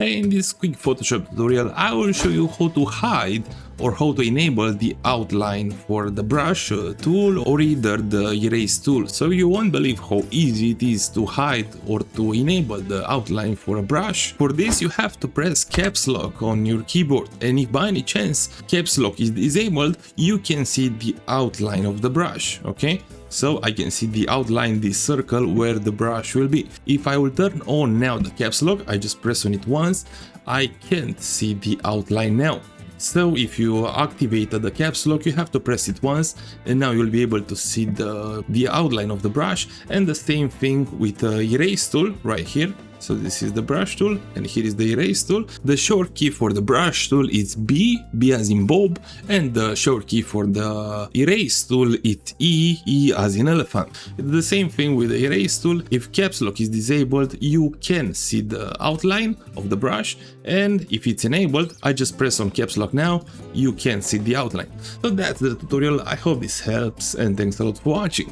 In this quick Photoshop tutorial, I will show you how to hide or how to enable the outline for the brush tool or either the erase tool. So you won't believe how easy it is to hide or to enable the outline for a brush. For this you have to press caps lock on your keyboard, and if by any chance caps lock is disabled, you can see the outline of the brush, okay? So I can see the outline, this circle where the brush will be. If I will turn on now the caps lock, I just press on it once, I can't see the outline now. So if you activated the caps lock, you have to press it once, and now you'll be able to see the outline of the brush. And the same thing with the erase tool right here. So this is the brush tool and here is the erase tool. The short key for the brush tool is B as in Bob, and the short key for the erase tool is E as in elephant. The same thing with the erase tool. If caps lock is disabled, you can see the outline of the brush, and if it's enabled, I just press on caps lock now, you can see the outline. So that's the tutorial. I hope this helps, and thanks a lot for watching.